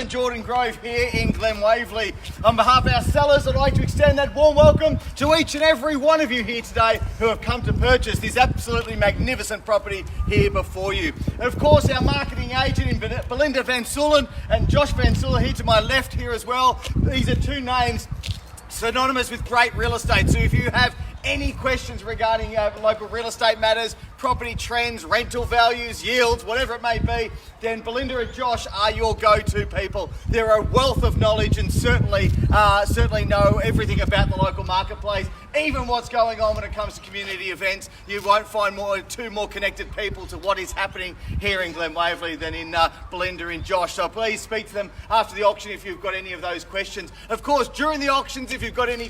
Jordan Grove here in Glen Waverley. On behalf of our sellers, I'd like to extend that warm welcome to each and every one of you here today who have come to purchase this absolutely magnificent property here before you. And of course, our marketing agent in Belinda Van Suylen and Josh Van Suylen here to my left here as well. These are two names synonymous with great real estate. So if you have any questions regarding local real estate matters, property trends, rental values, yields, whatever it may be, then Belinda and Josh are your go-to people. They're a wealth of knowledge and certainly know everything about the local marketplace, even what's going on when it comes to community events. You won't find two more connected people to what is happening here in Glen Waverley than in Belinda and Josh. So please speak to them after the auction if you've got any of those questions. Of course, during the auctions, if you've got any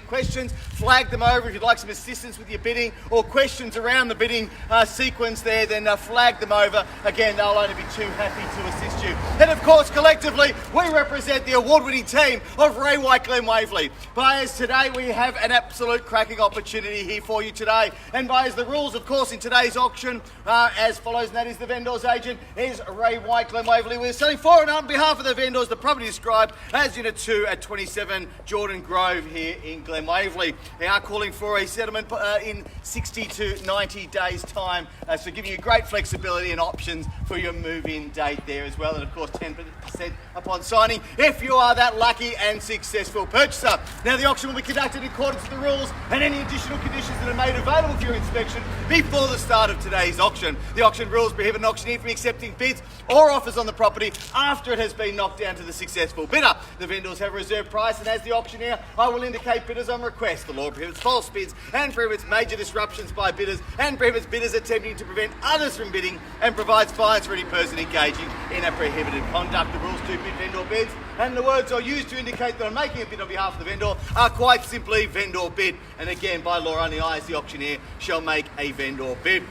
questions, flag them over. If you'd like some assistance with your bidding or questions around the bidding sequence there, then flag them over. Again, they'll only be too happy to assist you. And of course, collectively, we represent the award-winning team of Ray White Glen Waverley. Buyers, today we have an absolute cracking opportunity here for you today. And buyers, the rules, of course, in today's auction as follows, and that is the vendor's agent is Ray White Glen Waverley. We're selling for and on behalf of the vendors the property described as Unit 2 at 27 Jordan Grove here in Glen Waverley. They are calling for a settlement in 60 to 90 days' time, so giving you great flexibility and options for your move-in date there as well, and of course 10% upon signing if you are that lucky and successful purchaser. Now, the auction will be conducted in accordance with the rules and any additional conditions that are made available for your inspection before the start of today's auction. The auction rules prohibit an auctioneer from accepting bids or offers on the property after it has been knocked down to the successful bidder. The vendors have a reserve price, and as the auctioneer, I will indicate bidders on request. The law prohibits false bids and prohibits major disruptions by bidders and prohibits bidders attempting to prevent others from bidding and provides fines for any person engaging in a prohibited conduct. The rules to bid vendor bids and the words are used to indicate that I'm making a bid on behalf of the vendor are quite simply vendor bid. And again, by law, only I as the auctioneer shall make a vendor bid.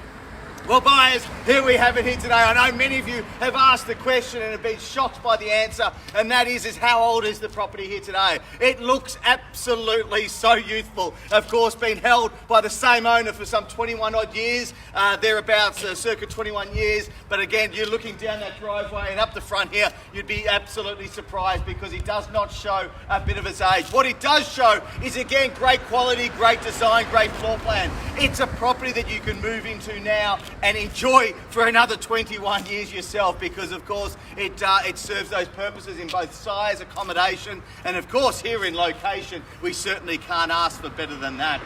Well, buyers, here we have it here today. I know many of you have asked the question and have been shocked by the answer, and that is how old is the property here today? It looks absolutely so youthful. Of course, been held by the same owner for some 21 odd years, thereabouts, circa 21 years. But again, you're looking down that driveway and up the front here, you'd be absolutely surprised because it does not show a bit of its age. What it does show is, again, great quality, great design, great floor plan. It's a property that you can move into now and enjoy for another 21 years yourself, because of course it serves those purposes in both size, accommodation, and of course here in location. We certainly can't ask for better than that.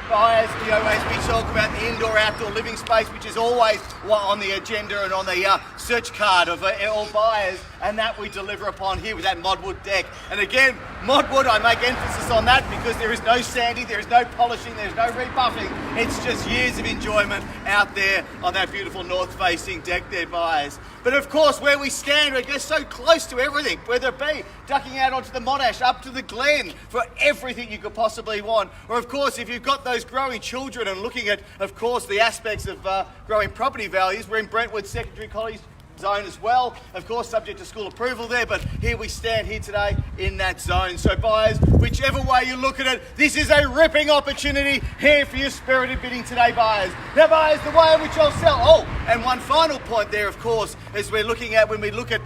Buyers, as we talk about the indoor-outdoor living space, which is always on the agenda and on the search card of all buyers, and that we deliver upon here with that modwood deck. And again, modwood, I make emphasis on that because there is no sanding, there is no polishing, there is no rebuffing. It's just years of enjoyment out there on that beautiful north-facing deck there, buyers. But of course, where we stand, we're just so close to everything, whether it be ducking out onto the Monash, up to the Glen, for everything you could possibly want. Or of course, if you've got those growing children and looking at, of course, the aspects of growing property values, we're in Brentwood Secondary College zone as well, of course subject to school approval there, but here we stand here today in that zone. So buyers, whichever way you look at it, this is a ripping opportunity here for your spirited bidding today, buyers. Now buyers, the way in which I'll sell, and one final point there, of course, as we're looking at when we look at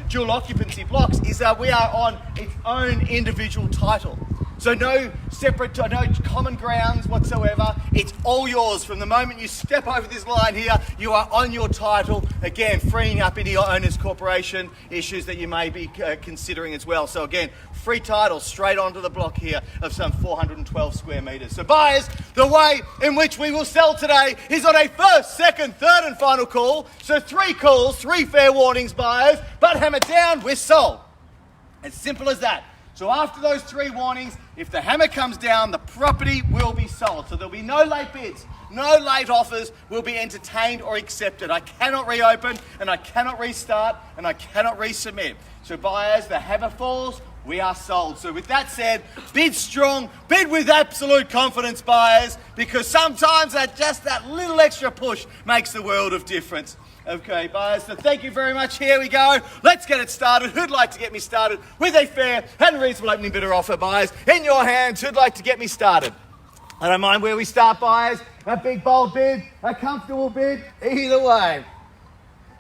dual occupancy blocks, is that we are on its own individual title. So no separate, no common grounds whatsoever. It's all yours. From the moment you step over this line here, you are on your title. Again, freeing up any owner's corporation issues that you may be considering as well. So again, free title straight onto the block here of some 412 square metres. So buyers, the way in which we will sell today is on a first, second, third and final call. So 3 calls, 3 fair warnings, buyers, but hammer down, we're sold. As simple as that. So after those 3 warnings, if the hammer comes down, the property will be sold. So there'll be no late bids, no late offers will be entertained or accepted. I cannot reopen, and I cannot restart, and I cannot resubmit. So buyers, the hammer falls, we are sold. So with that said, bid strong, bid with absolute confidence, buyers, because sometimes that little extra push makes the world of difference. Okay, buyers, so thank you very much. Here we go. Let's get it started. Who'd like to get me started with a fair and reasonable opening bidder offer, buyers? In your hands, who'd like to get me started? I don't mind where we start, buyers. A big, bold bid, a comfortable bid, either way.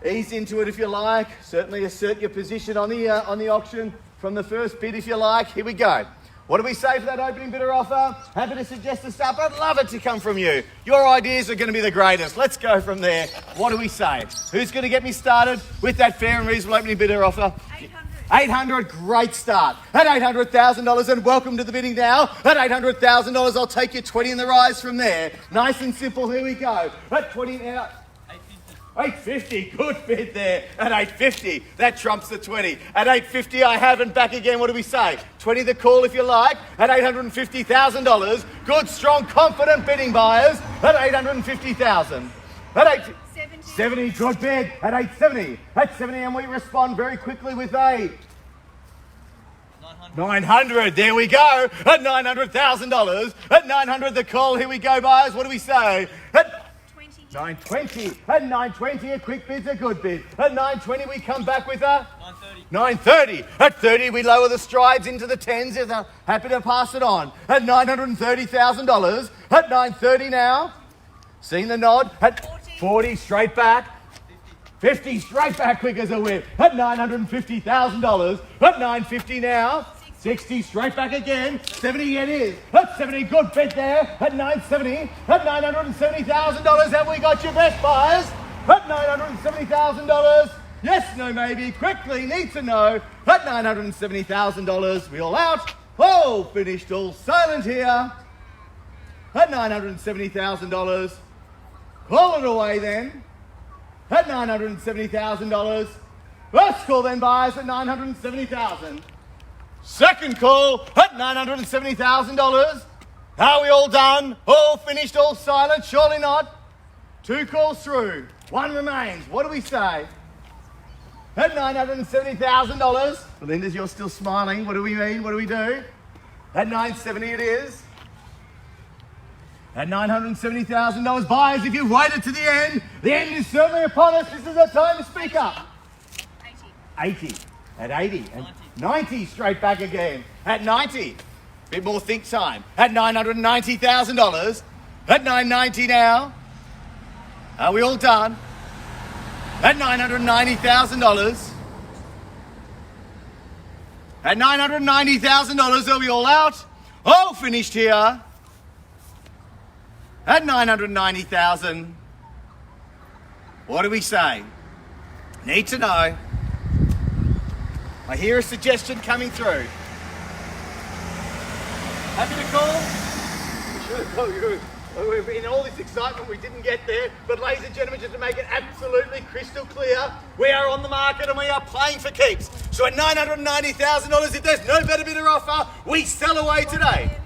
Ease into it if you like. Certainly assert your position on the auction from the first bid if you like. Here we go. What do we say for that opening bidder offer? Happy to suggest a start, but I'd love it to come from you. Your ideas are going to be the greatest. Let's go from there. What do we say? Who's going to get me started with that fair and reasonable opening bidder offer? 800, great start. At $800,000, and welcome to the bidding now. At $800,000, I'll take you 20 in the rise from there. Nice and simple, here we go. At 20 now. 850, good bid there. At 850, that trumps the 20. At 850, I have, and back again, what do we say? 20 the call if you like. At $850,000, good, strong, confident bidding buyers. At $850,000. At 870, good bid. At 870. At 70, and we respond very quickly with a 900, there we go. At $900,000. At 900 the call, here we go, buyers. What do we say? At 920. At 920, a quick bid's a good bid. At 920, we come back with a 930. At 30, we lower the strides into the tens. If they're happy to pass it on. At $930,000. At 930 now. Seeing the nod. At 40, straight back. 50, straight back quick as a whip. At $950,000. At 950 now. 60, straight back again. 70 it is. At 70, good bid there. At 970. At $970,000, have we got your best buyers? At $970,000. Yes, no, maybe. Quickly, need to know. At $970,000, we all out. Oh, finished, all silent here. At $970,000. Call it away then. At $970,000. First call then, buyers, at $970,000. Second call at $970,000. Are we all done? All finished, all silent? Surely not. 2 calls through. 1 remains. What do we say? At $970,000. Belinda's, you're still smiling. What do we mean? What do we do? At $970 it is. At $970,000. Buyers, if you've waited to the end is certainly upon us. This is the time to speak up. 80. At 80. And 90, straight back again. At 90, bit more think time. At $990,000. At $990 now. Are we all done? At $990,000. At $990,000, are we all out? All finished here. At $990,000. What do we say? Need to know. I hear a suggestion coming through. Happy to call? We should have called you. In all this excitement, we didn't get there. But ladies and gentlemen, just to make it absolutely crystal clear, we are on the market and we are playing for keeps. So at $990,000, if there's no better bidder offer, we sell away today.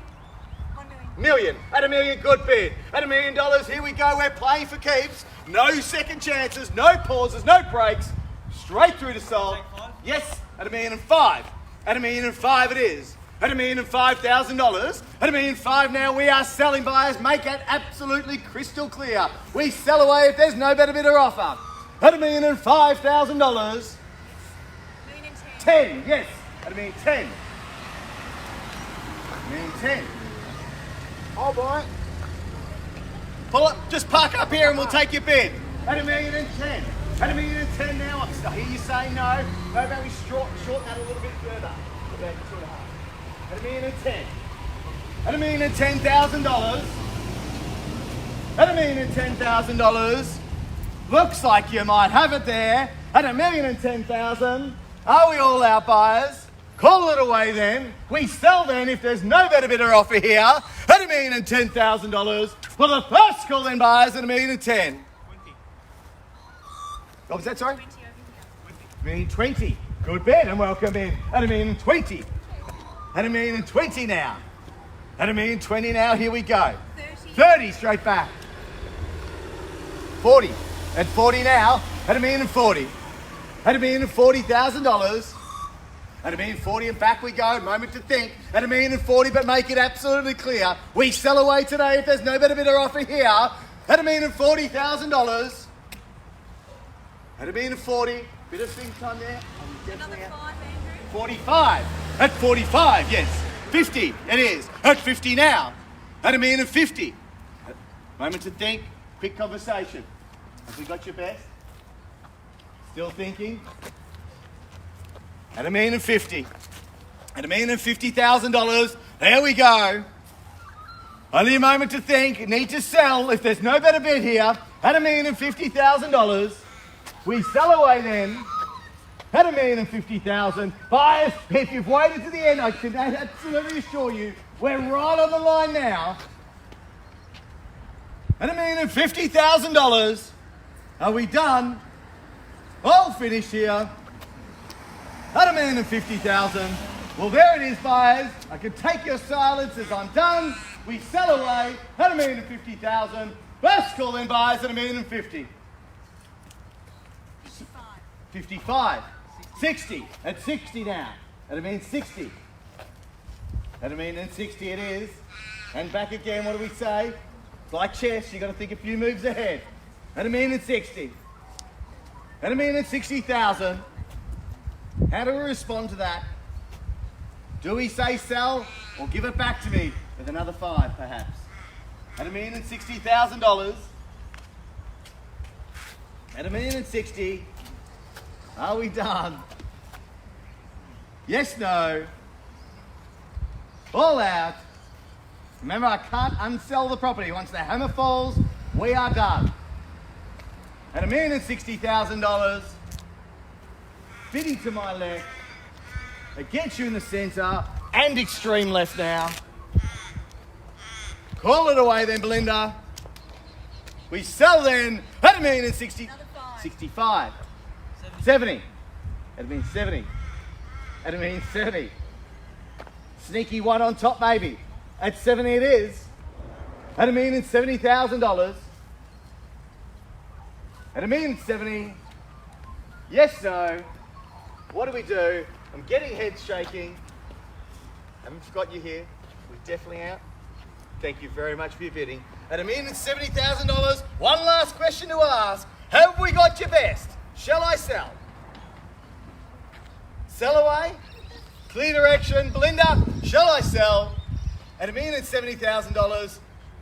$1 million. At $1 million, good bid. At $1 million, here we go. We're playing for keeps. No second chances, no pauses, no breaks. Straight through to sold. Yes. At $1,005,000. At $1,005,000 it is. At $1,005,000. At $1,005,000 now we are selling, buyers. Make that absolutely crystal clear. We sell away if there's no better bidder offer. At $1,005,000. 10, yes. At $1,010,000. $1,010,000. I'll buy it. Pull up, just park up here and we'll take your bid. At $1,010,000. At $1,010,000 now, I hear you say no. How about we shorten that a little bit further? About 2.5. At $1,010,000. At $1,010,000. At $1,010,000. Looks like you might have it there. At $1,010,000. Are we all out, buyers? Call it away then. We sell then if there's no better bidder offer here. At $1,010,000. Well, the first call then, buyers, at $1,010,000. What was that, sorry? 1,020,000. Good bid and welcome in. At $1,020,000. At $1,020,000 now. At $1,020,000 now, here we go. 30, straight back. 40. At 40 now. At $1,040,000. At $1,040,000. At $1,040,000 and back we go. Moment to think. At $1,040,000, but make it absolutely clear. We sell away today if there's no better bidder offer here. At $1,040,000. At $1,040,000, bit of think time there. Another 5, Andrew. 45. At 45, yes. 50, it is. At 50 now. At $1,050,000. Moment to think. Quick conversation. Have we got your best? Still thinking? At $1,050,000. At $1,050,000. There we go. Only a moment to think. Need to sell if there's no better bid here. At $1,050,000. We sell away then. At $1,050,000. Buyers, if you've waited to the end, I can absolutely assure you, we're right on the line now. At $1,050,000. Are we done? All finished here. At $1,050,000. Well, there it is, buyers. I can take your silence as I'm done. We sell away at $1,050,000. First call in, buyers, at $1,050,000. 55. 60. At 60 now. At $1,060,000. At $1,060,000 it is. And back again, what do we say? It's like chess, you got to think a few moves ahead. At $1,060,000. At $1,060,000. How do we respond to that? Do we say sell or give it back to me with another 5 perhaps? At $1,060,000. At $1,060,000. Are we done? Yes, no. All out. Remember, I can't unsell the property. Once the hammer falls, we are done. At $1,060,000. Fitting to my left. It gets you in the centre and extreme left now. Call it away then, Belinda. We sell then at $1,060,000. Another 5. 65. 70. At $1,070,000. At $1,070,000. Sneaky one on top, maybe. At 70 it is. At $1,070,000. At $1,070,000. Yes, no. What do we do? I'm getting head shaking. Haven't forgot you here. We're definitely out. Thank you very much for your bidding. At $1,070,000, one last question to ask. Have we got your best? Shall I sell? Sell away? Clear direction. Belinda, shall I sell? At $1,070,000.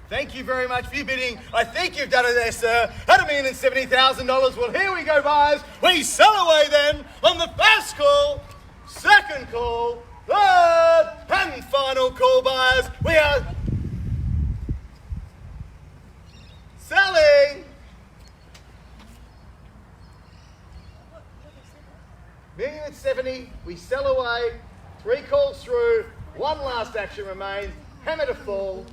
Thank you very much for your bidding. I think you've done it there, sir. At $1,070,000. Well, here we go, buyers. We sell away then on the first call, second call, third and final call, buyers. We are selling. $1,070,000. We sell away. 3 calls through. One last action remains. Hammer to full.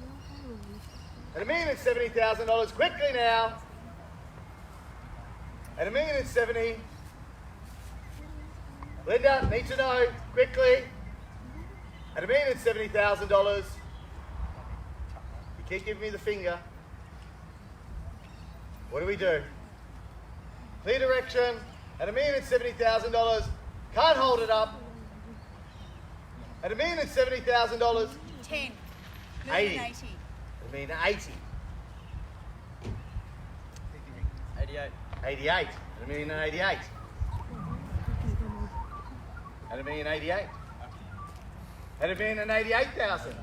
At $1,070,000, quickly now. At $1,070,000. Linda, need to know, quickly. At $1,070,000. You keep giving me the finger. What do we do? Clear direction. At $1,070,000. Can't hold it up. At $1,070,000. 10. 80. 80. $1,080,000. 88. 88. $1,088,000. At $1,088,000. At $1,088,000.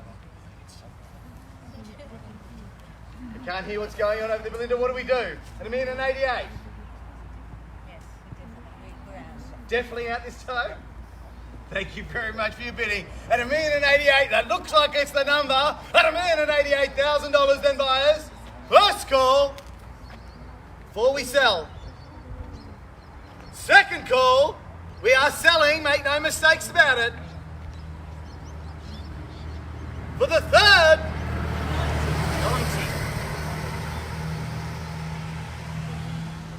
You can't hear what's going on over there, Belinda. What do we do? At $1,088,000. Yes, we're out. Definitely out this time. Thank you very much for your bidding. At $1,088,000, that looks like it's the number. At $1,088,000 then, buyers. First call, before we sell. Second call, we are selling, make no mistakes about it. For the third, 90.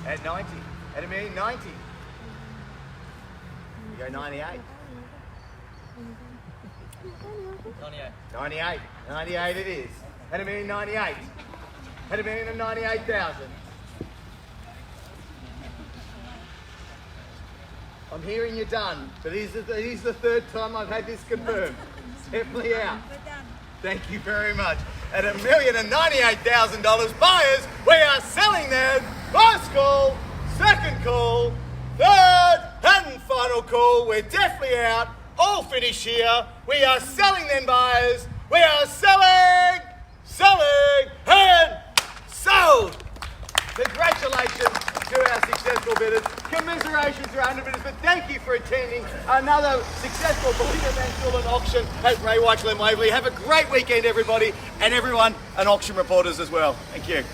At 90. At $1,090,000. You go 98. 98. 98. 98 it is. At $1,098,000. At $1,098,000. I'm hearing you're done, but it is the third time I've had this confirmed. Definitely out. We're done. Thank you very much. At $1,098,000, buyers, we are selling them. First call, second call, third and final call. We're definitely out. All finished here. We are selling them, buyers. We are selling, and sold. Congratulations to our successful bidders. Commiserations to our under-bidders, but thank you for attending another successful Belinda Van Suylen auction at Ray White Glen Waverley. Have a great weekend, everybody, and everyone, and auction reporters as well. Thank you.